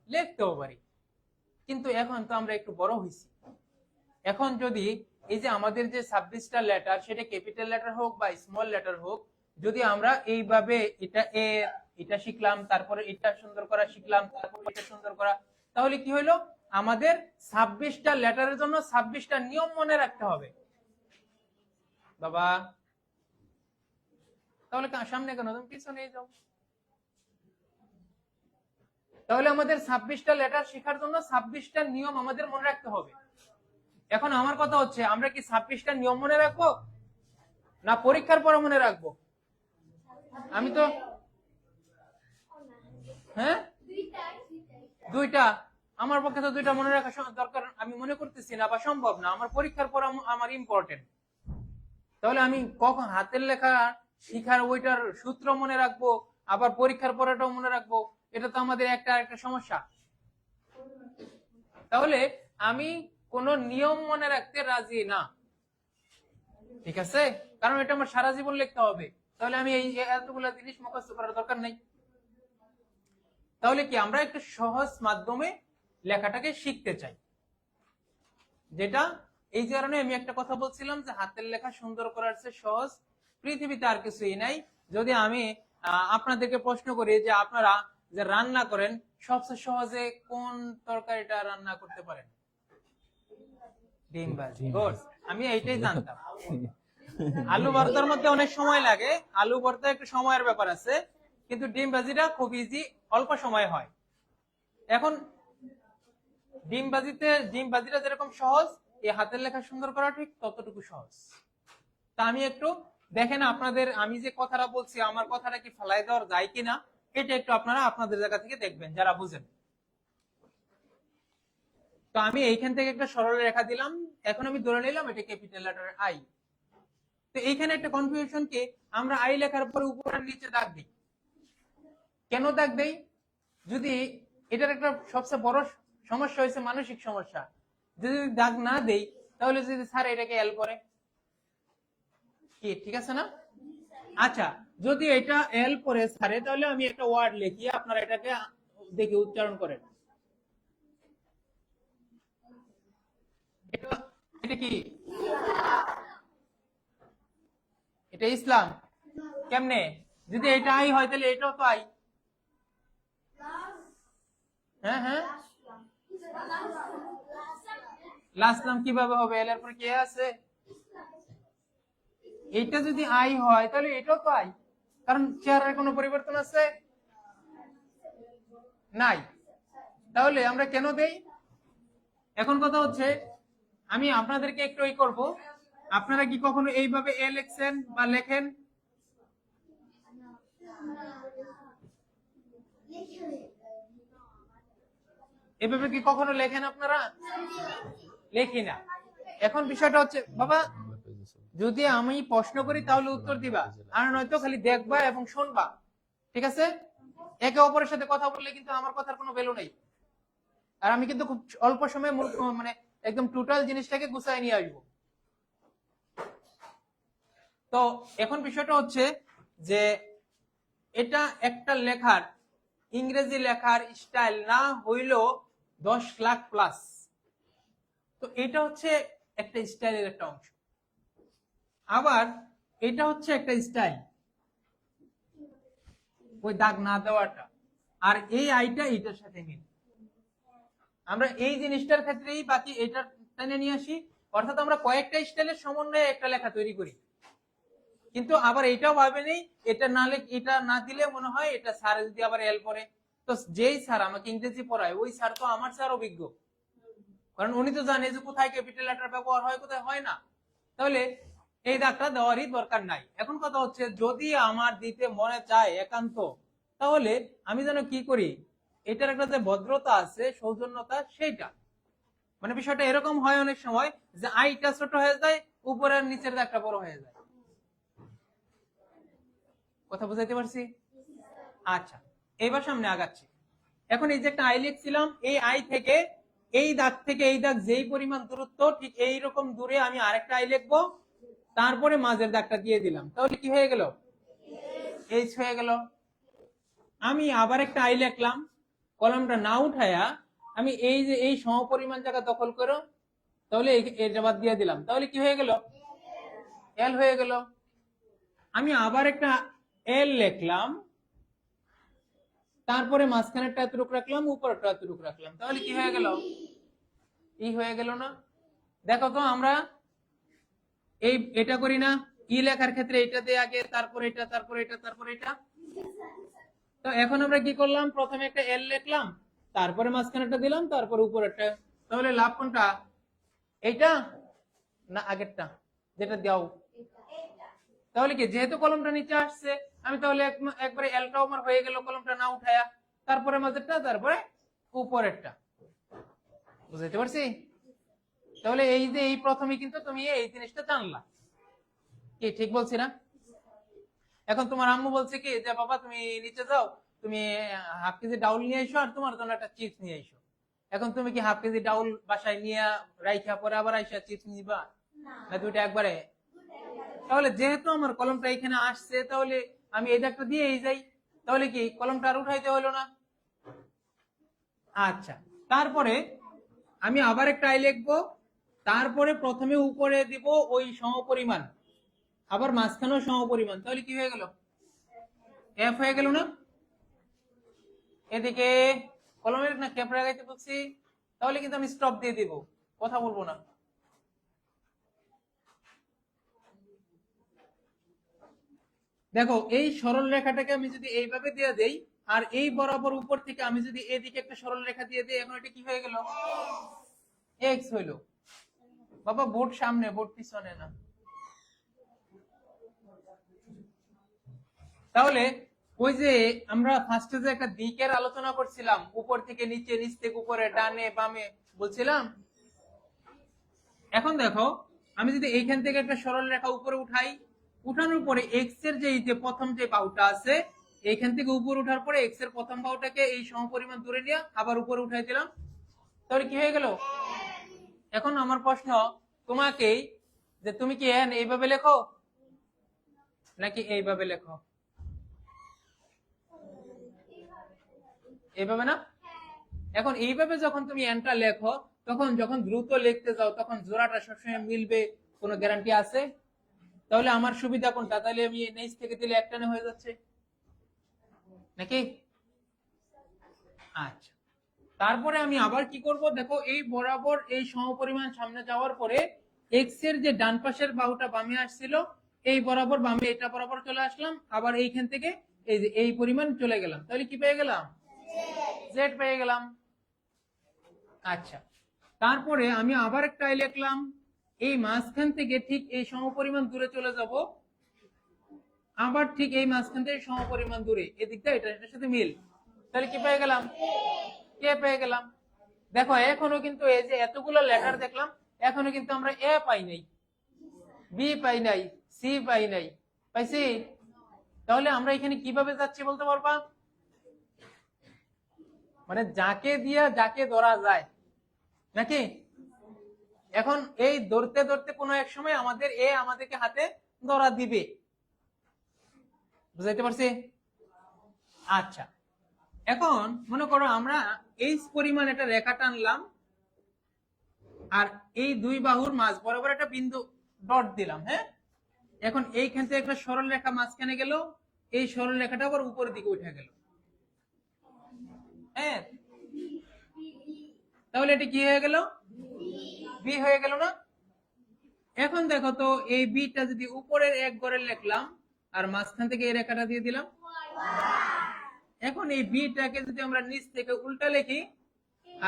লিখতেও পারি। কিন্তু এখন তো আমরা একটু বড় হয়েছি, এখন যদি এই যে আমাদের যে 26টা লেটার, সেটা ক্যাপিটাল লেটার হোক বা স্মল লেটার হোক, যদি আমরা এইভাবে এটা শিখলাম, তারপরে এটা সুন্দর করা শিখলাম, তারপরে এটা সুন্দর করা, তাহলে কি হলো, আমাদের 26টা লেটারের জন্য 26টা নিয়ম মনে রাখতে হবে বাবা। তাহলে সামনে কেন, তুমি পিছনে যাও। তাহলে আমাদের 26টা লেটার শেখার জন্য 26টা নিয়ম আমাদের মনে রাখতে হবে। এখন আমার কথা হচ্ছে, আমরা কি 26টা নিয়ম মনে রাখবো না পরীক্ষার পরে মনে রাখবো? আমি তো হ্যাঁ দুইটা, আমার পক্ষে তো দুইটা মনে রাখা দরকার আমি মনে করতেছি না, বা সম্ভব না। আমার পরীক্ষার পর আমার ইম্পর্টেন্ট। তাহলে আমি কখন হাতের লেখা শিখার ওইটার সূত্র মনে রাখবো, আবার পরীক্ষার পরেটাও মনে রাখবো? এটা তো আমাদের একটা সমস্যা। তাহলে আমি কোন নিয়ম মনে রাখতে রাজি না, ঠিক আছে? কারণ এটা আমার সারা জীবন লিখতে হবে। তাহলে আমি এই এতগুলো জিনিস মুখস্থ করার দরকার নেই। তাহলে কি আমরা একটা সহজ মাধ্যমে লেখাটাকে শিখতে চাই, যেটা এই কারণে আমি একটা কথা বলছিলাম যে হাতের লেখা সুন্দর করার চেয়ে সহজ পৃথিবীতে আর কিছুই নাই। যদি আমি আপনাদেরকে প্রশ্ন করি যে আপনারা যে রান্না করেন, সবচেয়ে সহজে কোন তরকারিটা রান্না করতে পারেন? ডিম ভাজি। আমি এইটাই জানতাম। আলু ভর্তার মধ্যে অনেক সময় লাগে, আলু ভর্তা একটু সময়ের ব্যাপার আছে, কিন্তু ডিম ভাজিটা খুব ইজি, অল্প সময় হয়। এখন ডিম ভাজিটা যেরকম সহজ, এই হাতের লেখা সুন্দর করা ঠিক ততটুকু সহজ। তা আমি একটু দেখেন আপনাদের, আমি যে কথাটা বলছি আমার কথাটা কি ফেলাই দেওয়ার যায় কিনা, এটা একটু আপনারা আপনাদের জায়গা থেকে দেখবেন যারা বুঝেন। তো আমি এইখান থেকে একটা সরল রেখা দিলাম, এখন আমি ধরে নিলাম এটা ক্যাপিটাল লেটার আই। তো এইখানে একটা কনফিউশন কি, আমরা আই লেখার পরে উপর আর নিচে দাগ দিই। কেন দাগ দেই? যদি এটার একটা সবচেয়ে বড় সমস্যা হয়েছে মানসিক সমস্যা, যদি দাগ না দেই তাহলে যদি স্যার এটাকে এল করে কি, ঠিক আছে না? আচ্ছা, যদি এটা এল পরে স্যারে, তাহলে আমি একটা ওয়ার্ড লিখি, আপনারা এটাকে দেখে উচ্চারণ করেন। এটা কি? এটা ইসলাম। কেমনে? যদি এটা আই হয় তাহলে এটাও তো আই। হ্যাঁ হ্যাঁ, লাসলাম কিভাবে হবে? এল এর পর কে আছে? এটা যদি আই হয় তাহলে এটাও তো আই, কারণ চেহারার কোনো পরিবর্তন আছে নাই। তাহলে আমরা কেন দেই? এখন কথা হচ্ছে, আমি আপনাদেরকে একটু করব, আপনারা কি কখনো এইভাবে এ লিখছেন বা লেখেন? এভাবে কি কখনো লেখেন আপনারা? লেখি না। এখন বিষয়টা হচ্ছে বাবা, যদি আমি প্রশ্ন করি তাহলে উত্তর দিবা, আর নয়তো খালি দেখবা এবং শুনবা, ঠিক আছে? একে অপরের সাথে কথা বললে কিন্তু আমার কথার কোনো ভ্যালু নেই। আর আমি কিন্তু খুব অল্প সময়ে মানে একদম টোটাল জিনিসটাকে গুছায় নিয়ে আসবো। তো এখন বিষয়টা হচ্ছে যে এটা একটা লেখার, ইংরেজি লেখার স্টাইল না হইলেও 10 লাখ প্লাস। তো এটা হচ্ছে একটা স্টাইলের একটা অংশ। আবার এটা হচ্ছে একটা স্টাইল, ওই দাগ না দেওয়াটা, আর এই আইটা এটার সাথে মিল। আমরা এই জিনিসটার ক্ষেত্রেই বাকি এটা টেনে নিয়ে আসি, অর্থাৎ আমরা কয়েকটা স্টাইলের সমন্বয়ে একটা লেখা তৈরি করি। কিন্তু আবার এটাও ভাবে নেই, এটা না দিলে মনে হয় এটা স্যার যদি আবার এল পরে, তো যেই স্যার আমাকে ইংরেজি পড়ায় ওই স্যার তো আমার স্যার অভিজ্ঞ, কারণ উনি তো জানে যে কোথায় ক্যাপিটাল লেটার ব্যবহার হয় কোথায় হয় না। তাহলে এই দাগটা দেওয়ারই দরকার নাই। এখন কথা হচ্ছে, যদি আমার দিতে মনে চায় একান্ত, তাহলে আমি যেন কি করি, এটার একটা যে ভদ্রতা আছে, সৌজন্যতা, সেইটা, মানে বিষয়টা এরকম হয় অনেক সময় যে আইটা ছোট হয়ে যায়, উপরের নিচের দাগটা বড় হয়ে যায়। কথা বুঝাইতে পারছি? আচ্ছা, এবার সামনে আগাচ্ছি। এখন এই যে একটা আই লিখছিলাম, এই আই থেকে এই দাগ থেকে এই দাগ যেই পরিমাণ দূরত্ব, ঠিক এই রকম দূরে আমি আরেকটা আই লিখবো, তারপরে মাঝের দাগটা দিয়ে দিলাম, তাহলে কি হয়ে গেল? এইচ হয়ে গেল। আমি আবার একটা আই লিখলাম, কলমটা না উঠায়া আমি এই যে এই সমপরিমাণ জায়গা দখল করো, তাহলে এটা বাদ দিয়ে দিলাম, তাহলে কি হয়ে গেল? এল হয়ে গেল। আমি আবার একটা এল লিখলাম, তারপরে মাঝখানেরটা এতটুকু রাখলাম, উপরেরটা এতটুকু রাখলাম, তাহলে কি হয়ে গেল? ই হয়ে গেল না? দেখো তো আমরা এটা করি না? ই লেখার ক্ষেত্রে এটা দিয়ে আগে, তারপরে এটা, তারপরে এটা, তারপরে এটা। তো এখন আমরা কি করলাম? প্রথমে একটা এল লিখলাম, তারপরে মাঝখানেরটা দিলাম, তারপরে উপরেরটা। তাহলে লাভ কোনটা? এইটা না আগেরটা যেটা দাও? তাহলে কি, যেহেতু কলমটা নিচে আসছে, আমি তাহলে একবারে এলটা আমার হয়ে গেল কলমটা না উঠায়া, তারপরে মাঝেরটা, তারপরে উপরেরটা। বুঝতে পারছি? তাহলে এই যে এই প্রথমে কিন্তু তুমি এই জিনিসটা জানলা। কি ঠিক বলছি না? এখন তোমার আম্মু বলছে কি যে বাবা তুমি নিচে যাও, তুমি হাফ কেজি ডাউল নিয়ে এসো আর তোমার জন্য একটা চিপস নিয়ে এসো। এখন তুমি কি হাফ কেজি ডাউল বাসায় নিয়ে রাইখা পরে আবার আইসা চিপস নিবা, না দুইটা একবারে? তাহলে যেহেতু আমার কলমটা এখানে আসছে, তাহলে আমি এই দাগটা দিয়েই যাই, তাহলে কি কলমটা আর উঠাইতে হলো না। আচ্ছা, তারপরে আমি আবার একটা আই লিখবো, তারপরে প্রথমে উপরে দিব ওই সমপরিমাণ, আবার মাঝখানেও সমপরিমাণ, তাহলে কি হয়ে গেল? এফ হয়ে গেল না? এদিকে কলমের না ক্যাপ লাগাইতে বলছি, তাহলে কিন্তু আমি স্টপ দিয়ে দিব, কথা বলবো না। দেখো এই সরল রেখাটাকে আমি যদি এইভাবে দিয়ে দেই, আর এই বরাবর উপর থেকে আমি যদি এদিকে একটা সরল রেখা দিয়ে দিই, এখন এটা কি হয়ে গেল? এক্স হইল। বাবা বোর্ড সামনে, বোর্ড পিছনে না। তাহলে ওই যে আমরা ফার্স্টে যে একটা দিকের আলোচনা করছিলাম, উপর থেকে নিচে, নিচ থেকে উপরে, ডানে বামে বলছিলাম, এখন দেখো আমি যদি এইখান থেকে একটা সরল রেখা উপরে উঠাই, উঠানোর পরে এক্স এর যে প্রথম যে বাহুটা আছে, এইখান থেকে উপরে উঠার পরে এক্স এর প্রথম বাহুটাকে এই সমপরিমাণ দূরে নিয়ে আবার উপরে উঠাই দিলাম, তাহলে কি হয়ে গেল? এখন আমার প্রশ্ন তোমাকেই, যে তুমি কি এন এইভাবে লেখো নাকি এইভাবে লেখো? এইভাবে না? এখন এইভাবে যখন তুমি এনটা লেখো, তখন যখন দ্রুত লিখতে যাও, তখন জোড়াটা সবসময় মিলবে কোনো গ্যারান্টি আছে? তাহলে আমার সুবিধা কোনটা? তাহলে আমি নিচ থেকে দিলে একটানে হয়ে যাচ্ছে নাকি? আচ্ছা, তারপরে আমি আবার কি করব? দেখো এই বরাবর এই সমপরিমাণ সামনে যাওয়ার পরে এক্স এর যে ডান পাশের বাহুটা বামে আসছিল, এই বরাবর বামে এটা বরাবর চলে আসলাম, আবার এইখান থেকে এই যে এই পরিমাণ চলে গেলাম, তাহলে কি পেয়ে গেলাম? জেড পেয়ে গেলাম। আচ্ছা, তারপরে আমি আবার একটা লিখলাম, এই মাঝখান থেকে ঠিক এই সমপরিমাণ দূরে চলে যাব, আবার ঠিক এই মাঝখান থেকে সমপরিমাণ দূরে, এদিকটা এটার সাথে মিল, তাহলে কি পেয়ে গেলাম? কে পেয়ে গেলাম। দেখো এখনো কিন্তু এই যে এতগুলো লেটার দেখলাম, এখনো কিন্তু আমরা এ পাই নাই, বি পাই নাই, সি পাই নাই, পাইছি? তাহলে আমরা এখানে কিভাবে যাচ্ছি বলতে পারবা? মানে যাকে দিয়া যাকে ধরা যায় নাকি? এখন এই ধরতে ধরতে কোনো এক সময় আমাদের এ আমাদেরকে হাতে ধরা দিবে, বুঝাইতে পারছি? আচ্ছা, এখন মনে করো আমরা এই পরিমাণ একটা রেখা টানলাম, আর এই দুই বাহুর মাঝ বরাবর একটা বিন্দু ডট দিলাম, হ্যাঁ? এখন এইখান থেকে একটা সরল রেখা মাঝখানে গেল, এই সরল রেখাটা আবার উপরের দিকে উঠে গেল, হ্যাঁ? তাহলে এটা কি হয়ে গেল? বি হয়ে গেল না? এখন দেখো তো এই বিটা যদি উপরের এক ঘরে লিখলাম, আর মাঝখান থেকে এই রেখাটা দিয়ে দিলাম, এখন এই বিটাকে যদি আমরা নিচ থেকে উল্টা লিখি,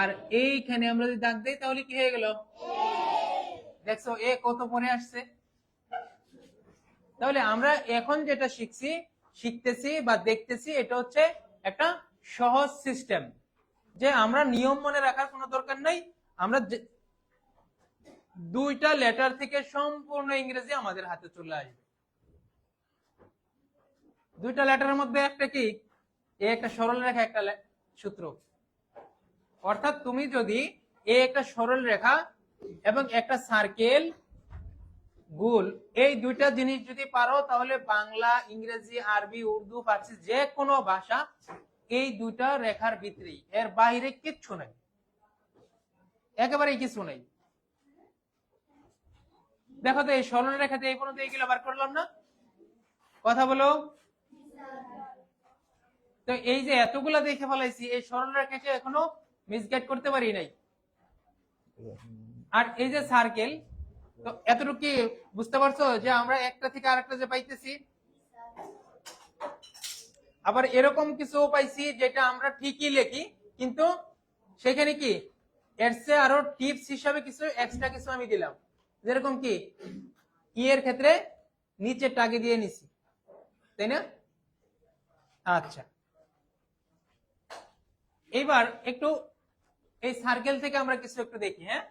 আর এইখানে আমরা যদি দাগ দেই, তাহলে কি হয়ে গেল? দেখছো এ কত পরে আসছে? তাহলে আমরা এখন যেটা শিখতেছি বা দেখতেছি, এটা হচ্ছে একটা সহজ সিস্টেম, যে আমরা নিয়ম মনে রাখার কোনো দরকার নাই, আমরা দুইটা লেটার থেকে সম্পূর্ণ ইংরেজি আমাদের হাতে চলে আসবে। দুইটা লেটারের মধ্যে একটা কি, একটা সরল রেখা, একটা সূত্র। অর্থাৎ তুমি যদি একটা সরল রেখা এবং একটা সার্কেল, গোল, এই দুইটা জিনিস যদি পারো, তাহলে বাংলা, ইংরেজি, আরবি, উর্দু, ফার্সি যে কোনো ভাষা এই দুইটা রেখার ভিতরেই, এর বাইরে কিচ্ছু নাই, একেবারেই কিছু নাই। দেখো তো এই সরল রেখাতে এই পর্যন্ত এইগুলো বার করলাম না, কথা বলো। তো এই যে এতগুলা দেখে ফেলাইছি, এই সরল রেখাকে এখনো মিসগাইড করতে পারি নাই। আর এই যে সার্কেল, তো এতটুকু কি বুঝতে পারছো যে আমরা একটা থেকে আরেকটা যে পাইতেছি, আবার এরকম কিছু পাইছি যেটা আমরা ঠিকই লিখি, কিন্তু সেখানে কি এর চেয়ে আরো টিপস হিসাবে কিছু এক্সট্রা কিছু আমি দিলাম, যেরকম কি ই এর ক্ষেত্রে নিচে টাগে দিয়ে নিছি, তাই না? আচ্ছা, এবার একটু এই সার্কেল থেকে আমরা কিছু একটু দেখি। হ্যাঁ,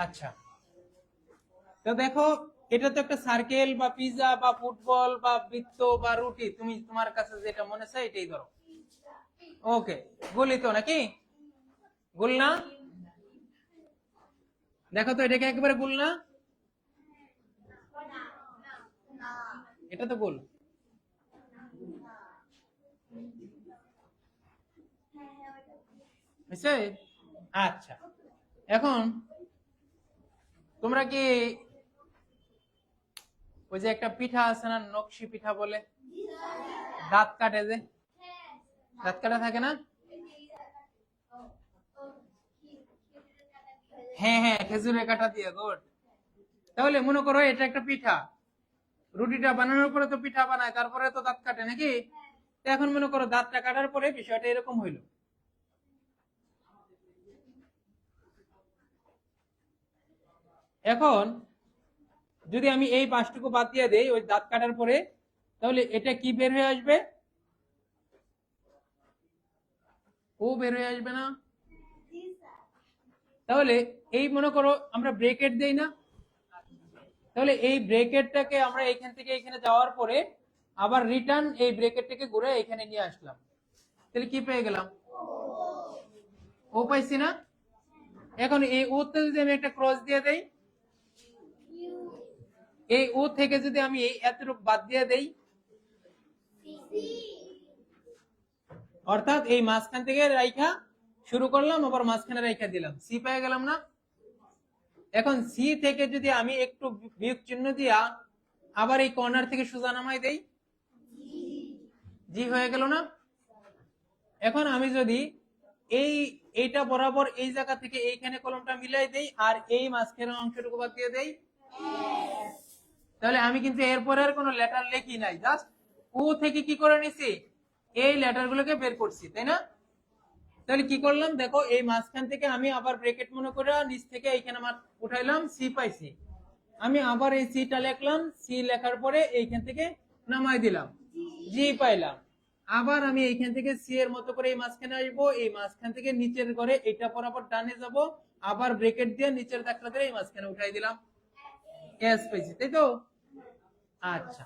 আচ্ছা, তো দেখো এটা তো একটা সার্কেল বা পিজা বা ফুটবল বা বৃত্ত বা রুটি, তুমি তোমার কাছে যেটা মনে চায় এটাই ধরো। ওকে, গুলি তো নাকি গুল না? দেখো তো এটাকে একেবারে গুল না, এটা তো গোল। বুঝছে? আচ্ছা, এখন তোমরা কি ওই যে একটা পিঠা আছে না, নকশি পিঠা বলে, দাঁত কাটে যে, দাঁত কাটা থাকে না? হ্যাঁ হ্যাঁ, খেজুরের কাটা দিয়ে, গুড। তাহলে মনে করো এটা একটা পিঠা, রুটিটা বানানোর পরে তো পিঠা বানায়, তারপরে তো দাঁত কাটে নাকি? তো এখন মনে করো দাঁতটা কাটার পরে বিষয়টা এরকম হইলো। এখন যদি আমি এই পাঁচটুকু বাদ দিয়ে দেই ওই দাঁত কাটার পরে, তাহলে এটা কি বের হয়ে আসবে? ও বের হয়ে আসবে না? তাহলে এই মনে করো আমরা ব্রেকেট দেই না, তাহলে এই ব্রেকেটটাকে আমরা এখান থেকে এখানে যাওয়ার পরে আবার রিটার্ন এই ব্রেকেটটাকে ঘুরে এখানে নিয়ে আসলাম, তাহলে কি পেয়ে গেলাম? ও পাইছি না? এখন এই ও তে যদি আমি একটা ক্রস দিয়ে দেই, এই ও থেকে যদি আমি এই এতটুকু বাদ দিয়ে দেই, অর্থাৎ এই মাঝখান থেকে রাইখা শুরু করলাম, আবার মাঝখানে রাইখা দিলাম, সি পেয়ে গেলাম না? এখন সি থেকে যদি আমি একটু বিয়োগ চিহ্ন দিয়া আবার এই কর্নার থেকে সোজা নামাই দেই, জি হয়ে গেল না? এখন আমি যদি এই এইটা বরাবর এই জায়গা থেকে এইখানে কলমটা মিলাই দেই আর এই মাঝখানের অংশটুকু বাদ দিয়ে দেই, তাহলে আমি কিন্তু এরপরে আর কোনো লেটার লেখি নাই, জাস্ট ও থেকে কি করে নিছি, এই লেটার গুলোকে বের করছি, তাই না? তাহলে কি করলাম দেখো, এই মাঝখান থেকে আমি আবার ব্রেকেট মনে করে নিচ থেকে এইখানে আমার উঠাইলাম, সি পাইছি, আমি আবার এই সিটা লিখলাম, সি লেখার পরে এইখান থেকে নামাই দিলাম, জি পাইলাম, আবার আমি এইখান থেকে সি এর মতো করে এই মাঝখানে আসবো, এই মাঝখান থেকে নিচের ঘরে এটা বরাবর ডানে যাব, আবার ব্রেকেট দিয়ে নিচের দাগটা দিয়ে এই মাঝখানে উঠাই দিলাম, এস পাইছি, তাই তো? আচ্ছা,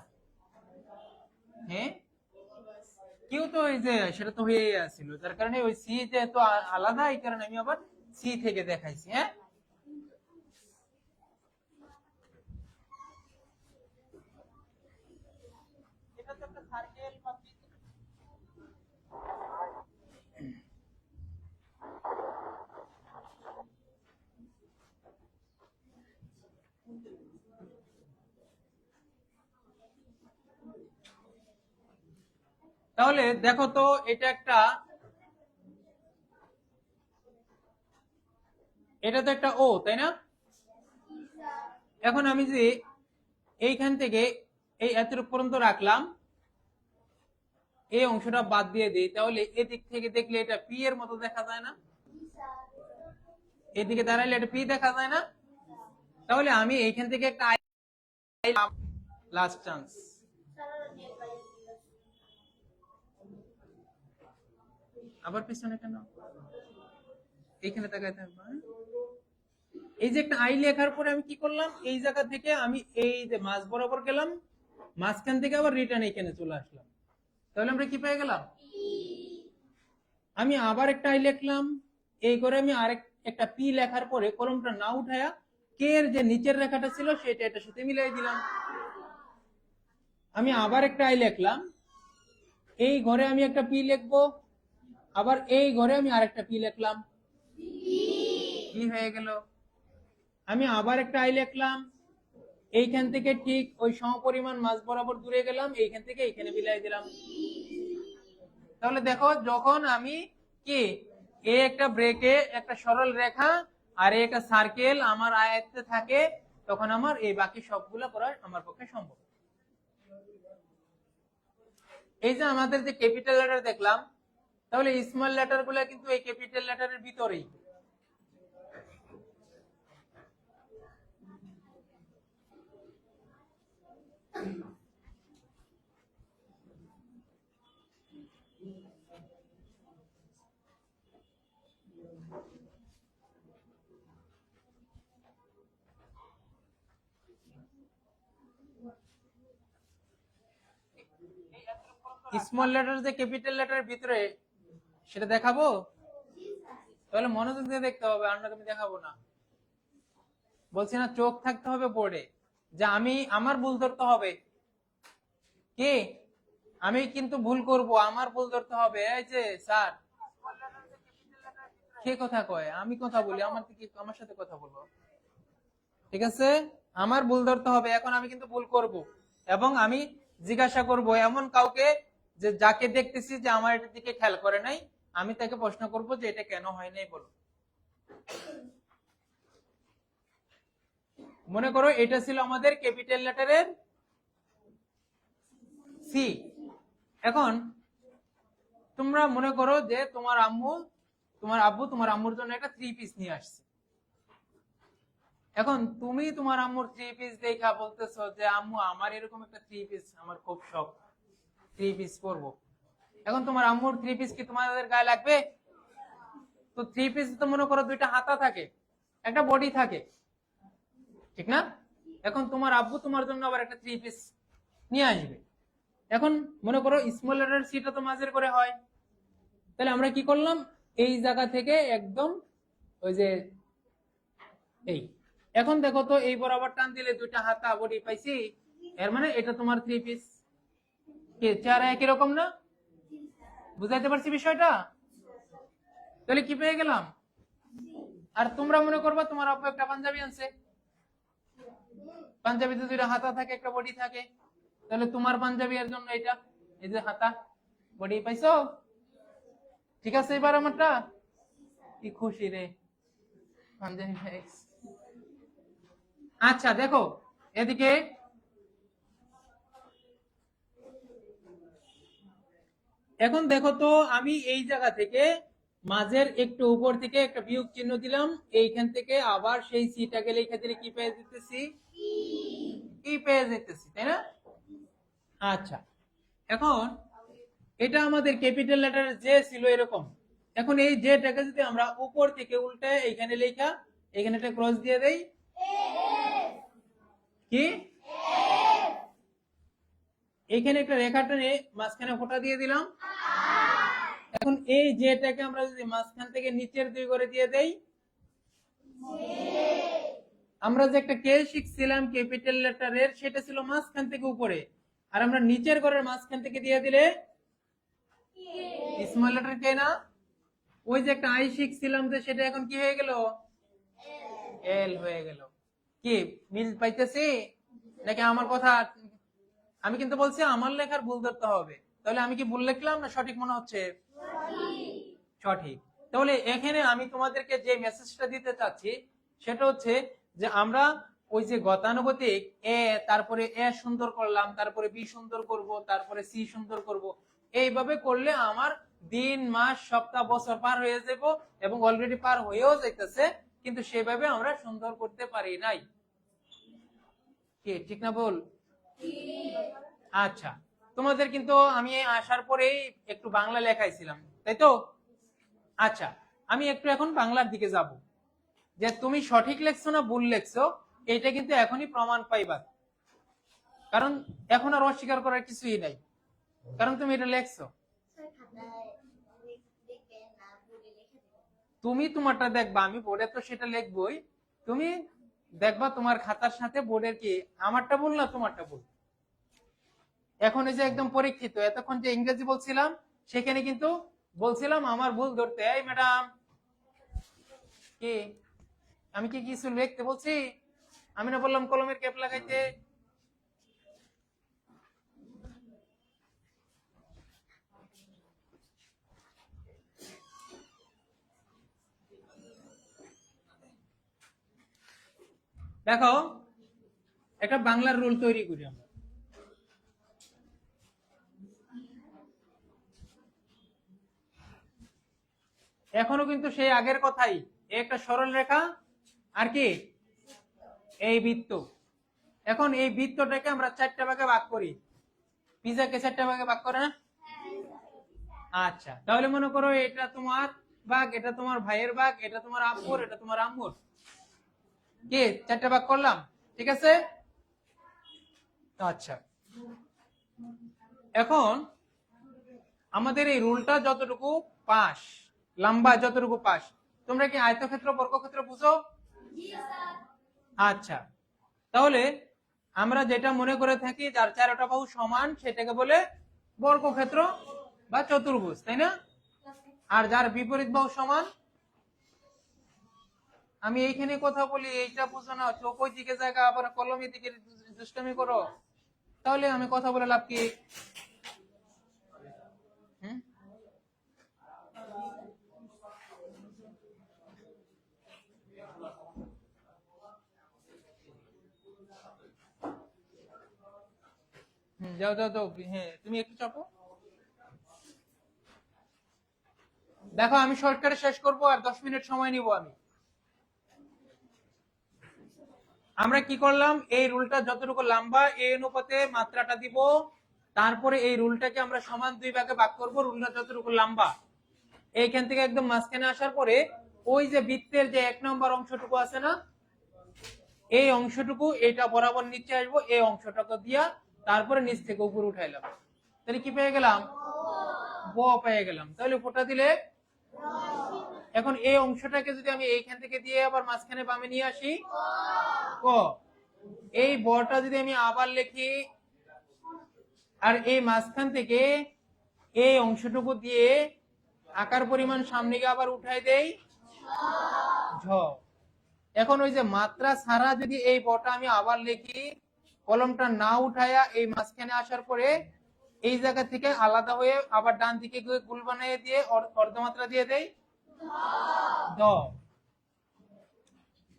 হ্যাঁ, কেউ তো ওই যে সেটা তো হয়ে আসছিল, যার কারণে ওই সি যে এত আলাদা, এই কারণে আমি আবার সি থেকে দেখাইছি। হ্যাঁ, এটা তো একটা সার্কেল বা তাহলে দেখো তো এটা তো একটা ও, তাই না? এখন আমি যে এইখান থেকে এই এতটুকু পর্যন্ত রাখলাম, এই অংশটা বাদ দিয়ে দিই, তাহলে এদিক থেকে দেখলে এটা পি এর মতো দেখা যায় না? এদিকে দাঁড়াইলে এটা পি দেখা যায় না? তাহলে আমি এইখান থেকে একটা লাস্ট চান্স, আবার পিছনে কেন? এইখানে তাকায় থাকবা। এই যে একটা আই লেখার পরে আমি কি করলাম, এই জায়গা থেকে আমি এই যে মাঝ বরাবর গেলাম, মাঝখান থেকে আবার রিটার্ন এখানে চলে আসলাম, তাহলে আমরা কি পেয়ে গেলাম? আমি আবার একটা আই লিখলাম, এই করে আমি আরেক একটা পি লেখার পরে কলমটা না উঠায়া কে এর যে নিচের রেখাটা ছিল সেটা এটার সাথে মিলাই দিলাম। আমি আবার একটা আই লিখলাম, এই ঘরে আমি একটা পি লিখবো, আবার এই ঘরে আমি আরেকটা পি লিখলাম, কি হয়ে গেল? আমি আবার একটা আই লিখলাম, এইখান থেকে ঠিক ওই সমপরিমাণ মাঝ বরাবর দূরে গেলাম, এইখান থেকে এইখানে মিলাই দিলাম। তাহলে দেখো, যখন আমি কি এ একটা ব্রেকে একটা সরল রেখা আর একটা সার্কেল আমার আয়ত্তে থাকে, তখন আমার এই বাকি সবগুলো করা আমার পক্ষে সম্ভব। এই যে আমাদের যে ক্যাপিটাল লেটার দেখলাম, তাহলে স্মল লেটার গুলা কিন্তু এই ক্যাপিটাল লেটারের ভিতরেই। স্মল লেটার যে ক্যাপিটাল লেটারের ভিতরে, সেটা দেখাবো? তাহলে মনোযোগ দিয়ে দেখতে হবে, আর আমি দেখাবো না। বলছি না, চোখ থাকতে হবে বোর্ডে, যে আমি আমার ভুল ধরতে হবে। কি আমি কিন্তু ভুল করব, আমার ভুল ধরতে হবে। এই যে স্যার, কে কথা কয়? আমি কথা বলি, আমার থেকে আমার সাথে কথা বলবো, ঠিক আছে? আমার ভুল ধরতে হবে। এখন আমি কিন্তু ভুল করব, এবং আমি জিজ্ঞাসা করব এমন কাউকে, যে যাকে দেখতেছি যে আমার এটার দিকে খেয়াল করে নাই, আমি তাকে প্রশ্ন করব যে এটা কেন হয় নাই বলো। মনে করো এটা ছিল আমাদের ক্যাপিটাল লেটারের সি। এখন তোমরা মনে করো যে তোমার আব্বু তোমার আম্মুর জন্য একটা 3 পিস নিয়ে আসছে। এখন তুমি তোমার আম্মুর 3 পিস দেখা বলতেছো যে আম্মু আমার এরকম একটা 3 পিস আমার খুব শখ, 3 পিস পরবো। এখন তোমার আম্মুর 3 পিস কি তোমাদের গায়ে লাগবে? তো 3 পিস তো মনে করো দুইটা হাতা থাকে, একটা বডি থাকে, ঠিক না? এখন তোমার আব্বু তোমার জন্য আবার একটা 3 পিস নিয়ে আসবে। এখন মনে করো স্মল লেটার সিটা তো মাঝের করে হয়, তাহলে আমরা কি করলাম, এই জায়গা থেকে একদম ওই যে এই, এখন দেখো তো এই বরাবর টান দিলে দুইটা হাতা বডি পাইছি, এর মানে এটা তোমার 3 পিস। কি চেহারা একই রকম না? বুঝাইতে পারছি বিষয়টা? তাহলে কি পেয়ে গেলাম? আর তোমরা মনে করবা তোমার আব্বু একটা পাঞ্জাবি আনছে, পাঞ্জাবিতে দুইটা হাতা থাকে, একটা বডি থাকে, তাহলে তোমার পাঞ্জাবি এর জন্য এটা, এই যে হাতা বডি পাইছো, ঠিক আছে? এবার আমারটা কি খুশি রে, পাঞ্জাবি পাইছি। আচ্ছা দেখো এদিকে, এখন দেখো তো আমি এই জায়গা থেকে মাঝের একটু উপর থেকে একটা বিয়োগ চিহ্ন দিলাম, এইখান থেকে আবার সেই সিটাকে লিখে দিলে কি পেয়ে যেতেছি? কি পেয়ে যেতেছি, তাই না? আচ্ছা, এখন এটা আমাদের ক্যাপিটাল লেটার জে ছিল এরকম। এখন এই জেটাকে যদি আমরা উপর থেকে উল্টে এইখানে লেখা, এখানে একটা ক্রস দিয়ে দেই, কি এখানে একটা রেখা টেনে মাঝখানে ফোঁটা দিয়ে দিলাম। এখন এই জেটাকে আমরা যদি মাঝখান থেকে নিচের দুই করে দিয়ে দেই, আমরা যে একটা কে শিখছিলাম ক্যাপিটাল লেটারের, সেটা ছিল মাঝখান থেকে উপরে, আর আমরা নিচের ঘরের মাঝখান থেকে দিয়ে দিলে স্মল লেটার কে না? ওই যে একটা আই শিখছিলাম, যে সেটা এখন কি হয়ে গেল? এল হয়ে গেল। কি মিল পাইতেছি নাকি আমার কথা? আমি কিন্তু বলছি আমার লেখার ভুল ধরতে হবে, তাহলে আমি কি ভুল লিখলাম না সঠিক মনে হচ্ছে? সঠিক। তাহলে এখানে আমি তোমাদেরকে যে মেসেজটা দিতে চাচ্ছি সেটা হচ্ছে যে আমরা ওই যে গতানুগতিক এ, তারপরে এ সুন্দর করলাম, তারপরে বি সুন্দর করব, তারপরে সি সুন্দর করব, এইভাবে করলে আমার দিন মাস সপ্তাহ বছর পার হয়ে যাব, এবং অলরেডি পার হয়েও যাইতেছে, কিন্তু সেভাবে আমরা সুন্দর করতে পারি নাই। কি ঠিক না বল? আচ্ছা, তোমাদের কিন্তু আমি আসার পরেই একটু বাংলা লেখাইছিলাম, তাই তো? আচ্ছা, আমি একটু এখন বাংলার দিকে যাব। যে তুমি সঠিক লেখছো না ভুল লেখছো এটা কিন্তু এখনই প্রমাণ পাইবা, কারণ এখন আর অস্বীকার করার কিছুই নাই, কারণ তুমি এটা লেখছো। তুমি তোমারটা দেখবা, আমি বোর্ডে তো সেটা লিখবই, তুমি দেখবা তোমার খাতার সাথে বোর্ডের কি আমারটা ভুল না তোমারটা ভুল। এখন এই যে একদম পরীক্ষিত, এতক্ষণ যে ইংরেজি বলছিলাম সেখানে কিন্তু বলছিলাম আমার ভুল ধরতে। এই ম্যাডাম কি আমি কি কিছু লিখতে বলছি? আমি না বললাম কলমের ক্যাপ লাগাইতে? দেখো একটা বাংলার রুল তৈরি করি আমরা। এখনো কিন্তু সেই আগের কথাই, একটা সরল রেখা আর কি এই বৃত্ত। এখন এই বৃত্তটাকে আমরা চারটা ভাগে ভাগ করি, পিজাকে চারটা ভাগে ভাগ করে না? আচ্ছা, তাহলে মনে করো এটা তোমার ভাগ, এটা তোমার ভাইয়ের ভাগ, এটা তোমার আব্বুর, এটা তোমার আম্মুর, কি চারটা ভাগ করলাম, ঠিক আছে? আচ্ছা, এখন আমাদের এই রুলটা যতটুকু পাস, লম্বা যতটুকু পাস, তোমরা কি আয়তক্ষেত্র বর্গক্ষেত্র বুঝো? আচ্ছা, তাহলে আমরা যেটা মনে করে থাকি যার চারটা বাহু সমান সেটাকে বলে বর্গক্ষেত্র বা চতুর্ভুজ, তাই না? আর যার বিপরীত বাহু সমান, আমি এইখানে কথা বলি এইটা বুঝো না, চোখ ওই দিকে জায়গা আবার কলমের দিকে দুষ্টামি করো, তাহলে আমি কথা বলে লাভ কি? যাও যাও যাও, হ্যাঁ তুমি একটু চাপো। দেখো আমি শর্টকাটে শেষ করব, আর 10 মিনিট সময় নিব আমি। আমরা কি করলাম, এই রুলটা যতটুকু লম্বা এই অনুপাতে মাত্রাটা দিব, তারপরে এই রুলটাকে আমরা সমান দুই ভাগে ভাগ করব, রুলটা যতটুকু লম্বা এইখান থেকে একদম মাঝখানে আসার পরে ওই যে বৃত্তের যে 1 নম্বর অংশটুকু আছে না, এই অংশটুকু এটা বরাবর নিচে আসবো, এই অংশটাকে দিয়া তারপরে নিচ থেকে উপর উঠাইলাম, তাহলে কি পেয়ে গেলাম? ব পেয়ে গেলাম। তাহলে ফোঁটা দিলে এখন এই অংশটাকে যদি আমি এইখান থেকে দিয়ে আবার মাঝখানে বামে নিয়ে আসি, ক, এই বটা যদি আমি আবার লিখি আর এই মাঝখান থেকে এই অংশটুকু দিয়ে আকার পরিমাণ সামনে গিয়ে আবার উঠাই দেই ঝ। এখন ওই যে মাত্রা ছাড়া যদি এই বটা আমি আবার লিখি, কলমটা না উঠায়া এই মাঝখানে আসার পরে এই জায়গা থেকে আলাদা হয়ে আবার ডান দিকে গিয়ে গুল বানিয়ে দিয়ে অর্ধমাত্রা দিয়ে দেই দ।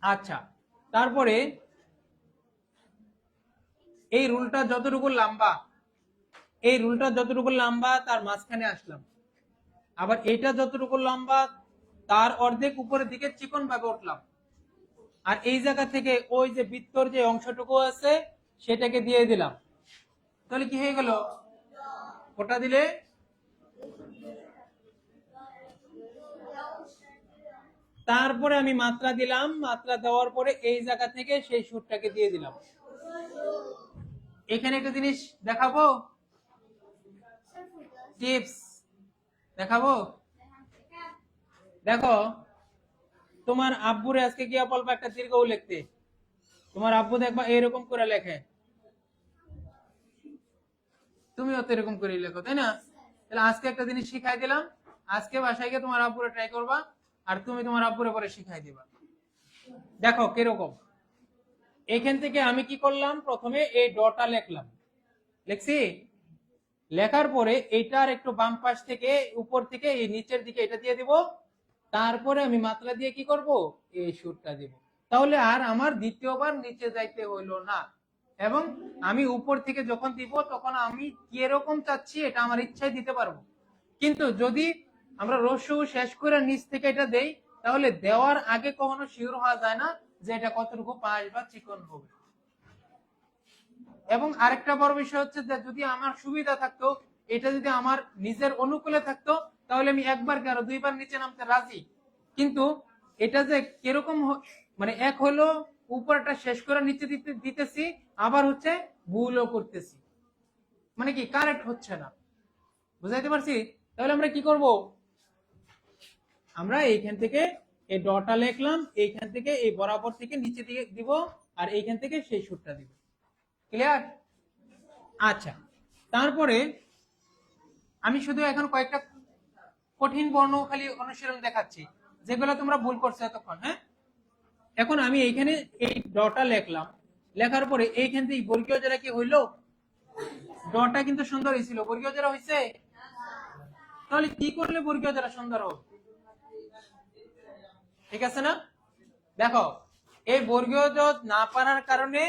আচ্ছা, তারপরে এই রুলটা যতটুকু লম্বা, এই রুলটা যতটুকু লম্বা তার মাঝখানে আসলাম, আবার এটা যতটুকু লম্বা তার অর্ধেক উপরের দিকে চিকন ভাবে উঠলাম, আর এই জায়গা থেকে ওই যে বৃত্তর যে অংশটুকু আছে সেটাকে দিয়ে দিলাম, তাহলে কি হয়ে গেল? ওটা দিলে তারপরে আমি মাত্রা দিলাম, মাত্রা দেওয়ার পরে এই জায়গা থেকে সেই সুরটাকে দিয়ে দিলাম। এখানে একটা জিনিস দেখাবো, টিপস দেখাবো। দেখো তোমার আব্বুরে আজকে গিয়া বলবা একটা দীর্ঘ লিখতে, তোমার আব্বু দেখবা এরকম করে লেখে, তুমিও তো এরকম করে লেখো, তাই না? তাহলে আজকে একটা জিনিস শিখাই দিলাম, আজকে বাসায় গিয়ে তোমার আব্বুরে ট্রাই করবা, আর তুমি তোমার আব্বুরে পরে শিখাই দিবা। দেখো কিরকম, এখান থেকে আমি কি করলাম, প্রথমে এই ডটা লিখলাম, লিখছি, লেখার পরে এইটার একটু বাম পাশ থেকে উপর থেকে এই নিচের দিকে এটা দিয়ে দিব, তারপরে আমি মাত্রা দিয়ে কি করব, এই সুরটা দিব, তাহলে আর আমার দ্বিতীয়বার নিচে যাইতে হইল না, এবং আমি উপর থেকে যখন দিব তখন আমি কি রকম চাচ্ছি এটা আমার ইচ্ছায় দিতে পারবো। কিন্তু যদি আমরা রস্যু শেষ করে নিচ থেকে এটা দেই, তাহলে দেওয়ার আগে কখনো শিওর হওয়া যায় না যে এটা কতটুকু পাশ বা চিকন হবে। এবং আরেকটা বড় বিষয় হচ্ছে যে যদি আমার সুবিধা থাকতো, এটা যদি আমার নিজের অনুকূলে থাকতো, তাহলে আমি একবার কি আরো দুইবার নিচে নামতে রাজি। কিন্তু এটা যে কিরকম মানে এক হলো উপরটা শেষ করে নিচে দিতেছি, আবার হচ্ছে ভুলও করতেছি, মানে কি কারেক্ট হচ্ছে না। বুঝাইতে পারছি? তাহলে আমরা কি করব, আমরা এইখান থেকে এই ডটা লিখলাম, এইখান থেকে এই বরাবর থেকে নিচে দিকে দিব, আর এইখান থেকে সেই সূত্রটা দিব। ক্লিয়ার? আচ্ছা, তারপরে আমি শুধু এখন কয়েকটা কঠিন বর্ণ খালি অনুশীলন দেখাচ্ছি, যেগুলো তোমরা ভুল করছো এতক্ষণ। হ্যাঁ, এখন আমি এইখানে এই ডটা লিখলাম, লেখার পরে এইখান থেকে বর্গীয় জোড়া কি হইলো? ডটা কিন্তু সুন্দর হয়েছিল, বর্গীয় জোড়া হয়েছে। তাহলে কি করলে বর্গীয় জোড়া সুন্দর হবে? ঠিক আছে না? দেখো, এই বর্গীয় জোড় না পারার কারণে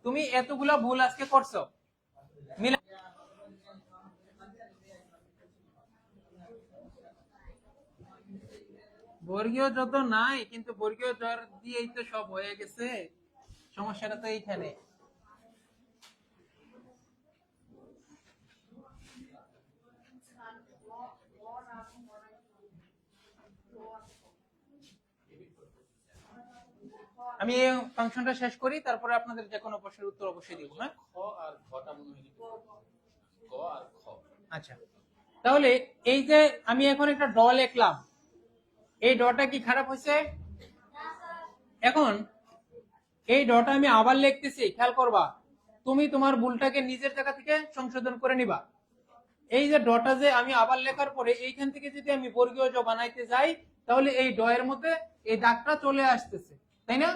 তুমি এতগুলা ভুল আজকে করছো। বর্গীয় যত নাই, কিন্তু বর্গীয় জোড় দিয়েই তো সব হয়ে গেছে, সমস্যাটা তো এইখানে। আমি এই ফাংশনটা শেষ করি, তারপরে আপনাদের যে কোনো প্রশ্নের উত্তর অবশ্যই দিব। হ্যাঁ, আচ্ছা, তাহলে এই যে আমি এখন একটা ড লিখলাম, এই ডটা কি খারাপ হয়েছে? এখন এই ডটা আমি আবার লিখতেছি, খেয়াল করবা, তুমি তোমার ভুলটাকে নিজের জায়গা থেকে সংশোধন করে নিবা। এই যে ডটা যে আমি আবার লেখার পরে এইখান থেকে যদি আমি বর্গীয় জ বানাইতে যাই, তাহলে এই ড এর মধ্যে এই দাগটা চলে আসতেছে, তাই না?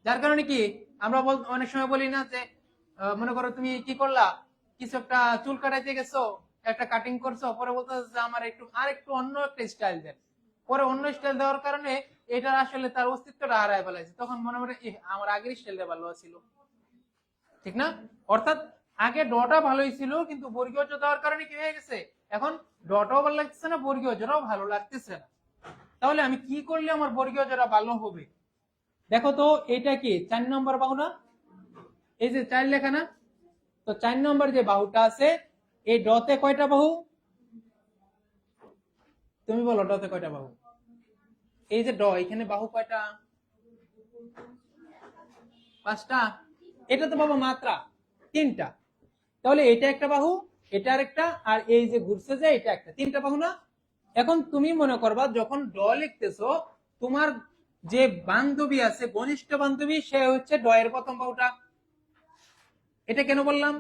যার কারণে কি আমরা অনেক সময় বলি না যে মনে করো তুমি কি করলা, কিছু একটা চুল কাটাইতে গেছো, একটা কাটিং করছো, পরে বলতেছো যে আমার একটু আর একটু অন্য একটা স্টাইল দেন, পরে অন্য স্টাইল দেওয়ার কারণে এটা আসলে তার অস্তিত্বটা হারায় ফেলাইছে, তখন মনে মনে আমার আগের স্টাইলটা ভালো ছিল। ঠিক না? অর্থাৎ আগে ডটা ভালোই ছিল, কিন্তু বর্গীয় জ দেওয়ার কারণে কি হয়ে গেছে, এখন ডটাও ভালো লাগতেছে না, বর্গীয় জটাও ভালো লাগতেছে না। তাহলে আমি কি করলে আমার বর্গীয় জটা ভালো হবে? দেখো তো, এটা কি 4 নম্বর বাহু না? এই যে 4 লেখা না, তো 4 নম্বর যে বাহুটা আছে, এই ডতে কয়টা বাহু? তুমি বলো, ডতে কয়টা বাহু? এই যে ড, এখানে বাহু কয়টা? 5টা। এটা তো বাবা মাত্রা 3টা। তাহলে এটা একটা বাহু, এটা আরেকটা, আর এই যে ঘুরছে যে এটা একটা, 3টা বাহু না? এখন তুমি মনে করবা, যখন ড লিখতেছো, তোমার যে বান্ধবী আছে, ঘনিষ্ঠ বান্ধবী, সে হচ্ছে ড এর প্রথম বাহুটা। এটা কেন বললাম?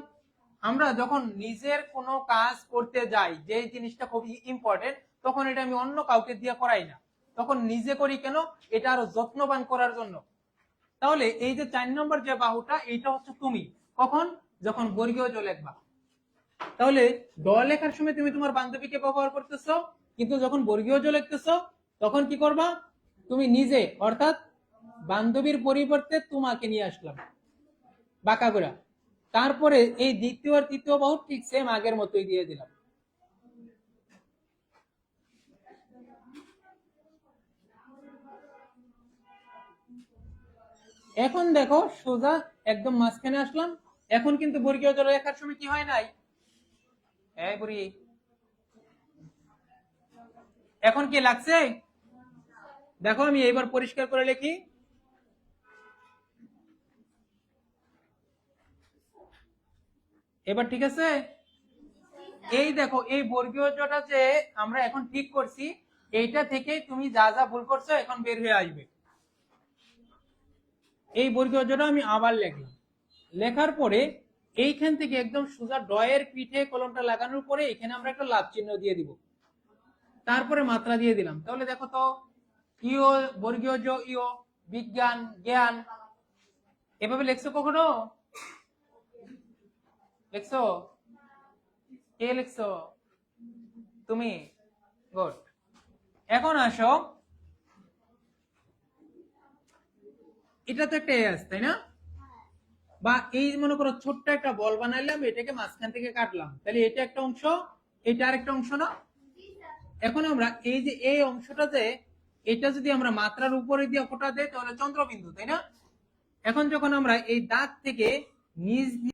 আমরা যখন নিজের কোনো কাজ করতে যাই, যে জিনিসটা খুব ইম্পর্টেন্ট, তখন এটা আমি অন্য কাউকে দিয়ে করাই না, তখন নিজে করি। কেন? এটা আরো যত্নবান করার জন্য। তাহলে এই যে 4 নম্বর যে বাহুটা, এটা হচ্ছে তুমি। কখন? যখন বর্গীয় জ লিখবা। তাহলে ড লেখার সময় তুমি তোমার বান্ধবীকে ব্যবহার করতেছো, কিন্তু যখন বর্গীয় জ লিখতেছো, তখন কি করবা? তুমি নিজে, অর্থাৎ বান্ধবীর পরিবর্তে তোমাকে নিয়ে আসলাম বাঁকা করে। তারপরে এই দ্বিতীয় আর তৃতীয় বাহু ঠিক সেম আগের মতোই দিয়ে দিলাম। এখন দেখো, সোজা একদম মাঝখানে আসলাম। এখন কিন্তু বর্গীয় জ লেখার সময় কি হয় নাই? এই বুড়ি, এখন কি লাগছে? দেখো, আমি এইবার পরিষ্কার করে লিখি। এবার ঠিক আছে? এই দেখো, এই বর্গীয় জটা যে আমরা এখন ঠিক করছি, এইটা থেকে তুমি যা যা ভুল করছো এখন বের হয়ে আসবে। এই বর্গীয় জটা আমি আবার লিখলাম, লেখার পরে এইখান থেকে একদম সোজা ডয়ের পিঠে কলমটা লাগানোর পরে এখানে আমরা একটা লাভ চিহ্ন দিয়ে দিব, তারপরে মাত্রা দিয়ে দিলাম। তাহলে দেখো তো, ইও বর্গীয় জ ইও, বিজ্ঞান জ্ঞান, এভাবে লিখছো কখনো? লিখছো? কে লিখছো? তুমি? গুড। এখন আসো, এটা তো একটা এস, তাই না? বা এই মনে করো ছোট্ট একটা বল বানাইলাম, এটাকে মাঝখান থেকে কাটলাম, তাহলে এটা একটা অংশ, এটা আরেকটা অংশ না? এখন আমরা এই যে এই অংশটাতে, এটা যদি আমরা মাত্রার উপরে দিয়ে ফোঁটা দেই, তাহলে চন্দ্রবিন্দু, তাই না? এখন যখন আমরা এই দাগ থেকে নিজ